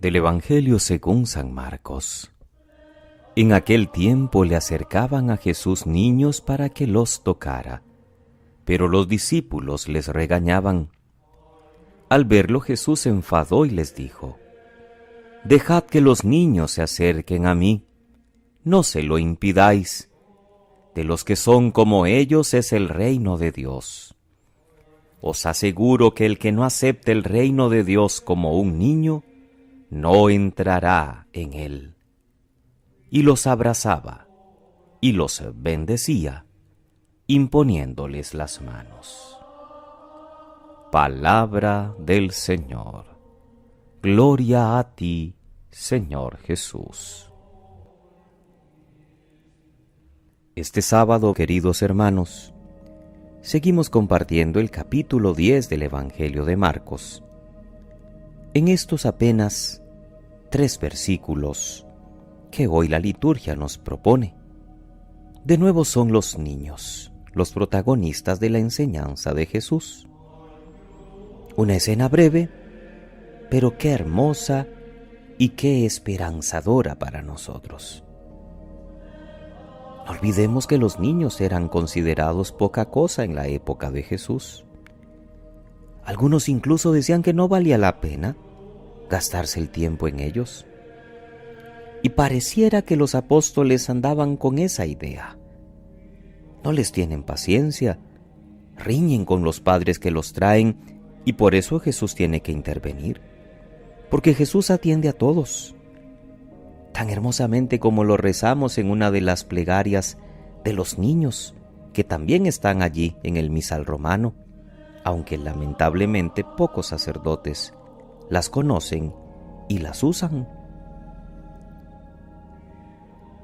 Del Evangelio según San Marcos. En aquel tiempo le acercaban a Jesús niños para que los tocara, pero los discípulos les regañaban. Al verlo, Jesús se enfadó y les dijo: «Dejad que los niños se acerquen a mí, no se lo impidáis. De los que son como ellos es el reino de Dios. Os aseguro que el que no acepte el reino de Dios como un niño, no entrará en él». Y los abrazaba y los bendecía, imponiéndoles las manos. Palabra del Señor. Gloria a ti, Señor Jesús. Este sábado, queridos hermanos, seguimos compartiendo el capítulo 10 del Evangelio de Marcos. En estos apenas 3 versículos que hoy la liturgia nos propone, de nuevo son los niños, los protagonistas de la enseñanza de Jesús. Una escena breve, pero qué hermosa y qué esperanzadora para nosotros. No olvidemos que los niños eran considerados poca cosa en la época de Jesús. Algunos incluso decían que no valía la pena gastarse el tiempo en ellos. Y pareciera que los apóstoles andaban con esa idea. No les tienen paciencia, riñen con los padres que los traen, y por eso Jesús tiene que intervenir. Porque Jesús atiende a todos, tan hermosamente como lo rezamos en una de las plegarias de los niños, que también están allí en el misal romano, aunque lamentablemente pocos sacerdotes las conocen y las usan.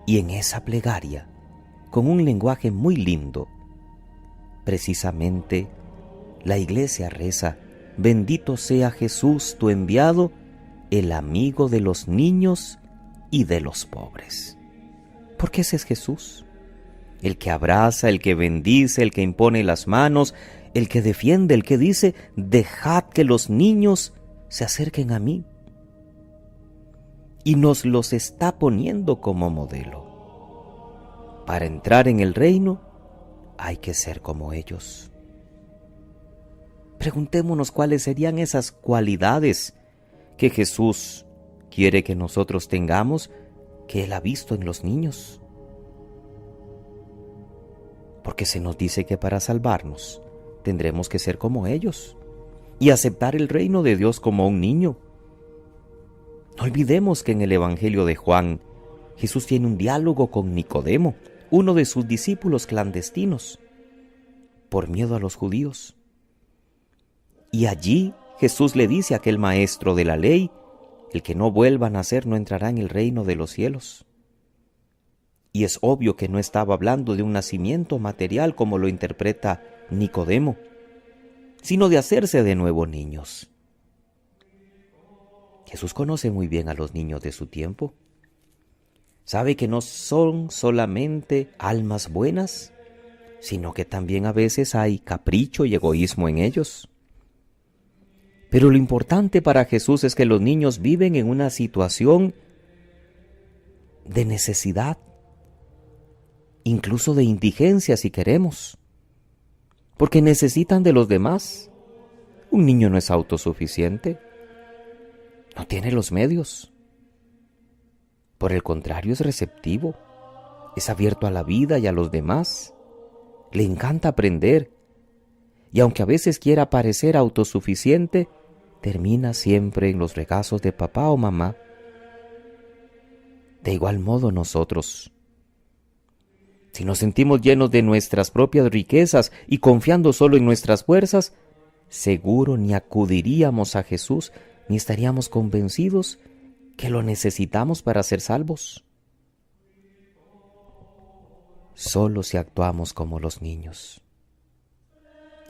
Y en esa plegaria, con un lenguaje muy lindo, precisamente la Iglesia reza: «Bendito sea Jesús, tu enviado, el amigo de los niños y de los pobres». Porque ese es Jesús, el que abraza, el que bendice, el que impone las manos, el que defiende, el que dice: «Dejad que los niños se acerquen a mí». Y nos los está poniendo como modelo. Para entrar en el reino hay que ser como ellos. Preguntémonos cuáles serían esas cualidades que Jesús quiere que nosotros tengamos, que Él ha visto en los niños. Porque se nos dice que para salvarnos tendremos que ser como ellos y aceptar el reino de Dios como un niño. No olvidemos que en el Evangelio de Juan, Jesús tiene un diálogo con Nicodemo, uno de sus discípulos clandestinos, por miedo a los judíos. Y allí Jesús le dice a aquel maestro de la ley: «El que no vuelva a nacer no entrará en el reino de los cielos». Y es obvio que no estaba hablando de un nacimiento material como lo interpreta Nicodemo, sino de hacerse de nuevo niños. Jesús conoce muy bien a los niños de su tiempo. Sabe que no son solamente almas buenas, sino que también a veces hay capricho y egoísmo en ellos. Pero lo importante para Jesús es que los niños viven en una situación de necesidad, incluso de indigencia si queremos, porque necesitan de los demás. Un niño no es autosuficiente, no tiene los medios. Por el contrario, es receptivo, es abierto a la vida y a los demás, le encanta aprender, y aunque a veces quiera parecer autosuficiente, termina siempre en los regazos de papá o mamá. De igual modo nosotros, si nos sentimos llenos de nuestras propias riquezas y confiando solo en nuestras fuerzas, seguro ni acudiríamos a Jesús ni estaríamos convencidos que lo necesitamos para ser salvos. Solo si actuamos como los niños,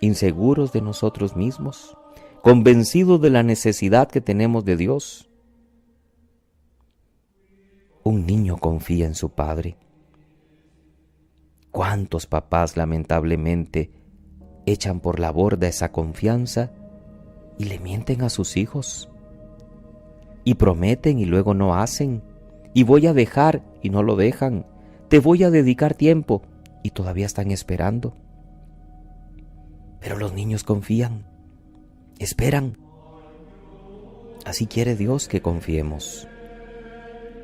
inseguros de nosotros mismos, convencidos de la necesidad que tenemos de Dios. Un niño confía en su padre. ¿Cuántos papás lamentablemente echan por la borda esa confianza y le mienten a sus hijos? y prometen y luego no hacen, y voy a dejar y no lo dejan, te voy a dedicar tiempo y todavía están esperando. Pero los niños confían, esperan. Así quiere Dios que confiemos.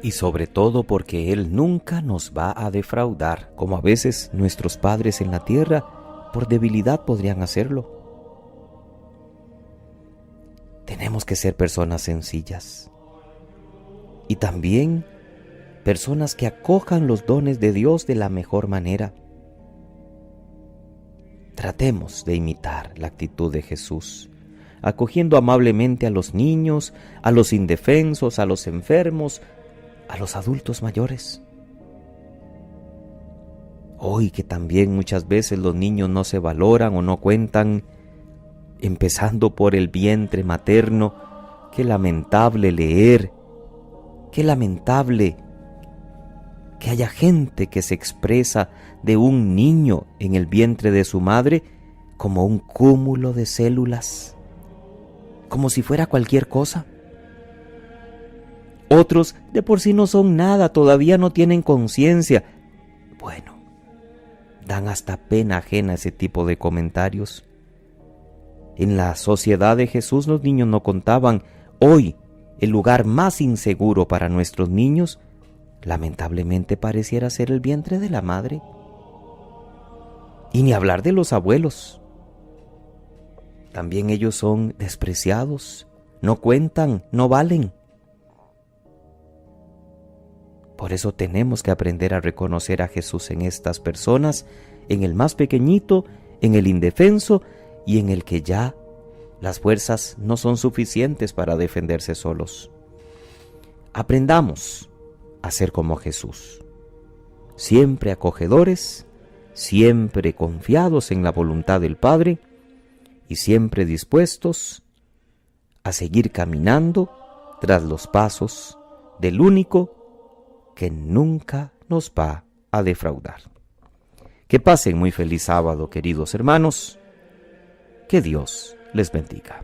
Y sobre todo porque Él nunca nos va a defraudar, como a veces nuestros padres en la tierra por debilidad podrían hacerlo. Tenemos que ser personas sencillas y también personas que acojan los dones de Dios de la mejor manera. Tratemos de imitar la actitud de Jesús, acogiendo amablemente a los niños, a los indefensos, a los enfermos, a los adultos mayores. Hoy que también muchas veces los niños no se valoran o no cuentan, empezando por el vientre materno, qué lamentable leer, qué lamentable que haya gente que se expresa de un niño en el vientre de su madre como un cúmulo de células, como si fuera cualquier cosa. Otros de por sí no son nada, todavía no tienen conciencia. Bueno, dan hasta pena ajena ese tipo de comentarios. En la sociedad de Jesús los niños no contaban. Hoy, el lugar más inseguro para nuestros niños, lamentablemente pareciera ser el vientre de la madre. Y ni hablar de los abuelos. También ellos son despreciados, no cuentan, no valen. Por eso tenemos que aprender a reconocer a Jesús en estas personas, en el más pequeñito, en el indefenso y en el que ya las fuerzas no son suficientes para defenderse solos. Aprendamos a ser como Jesús, siempre acogedores, siempre confiados en la voluntad del Padre y siempre dispuestos a seguir caminando tras los pasos del único que nunca nos va a defraudar. Que pasen muy feliz sábado, queridos hermanos. Que Dios les bendiga.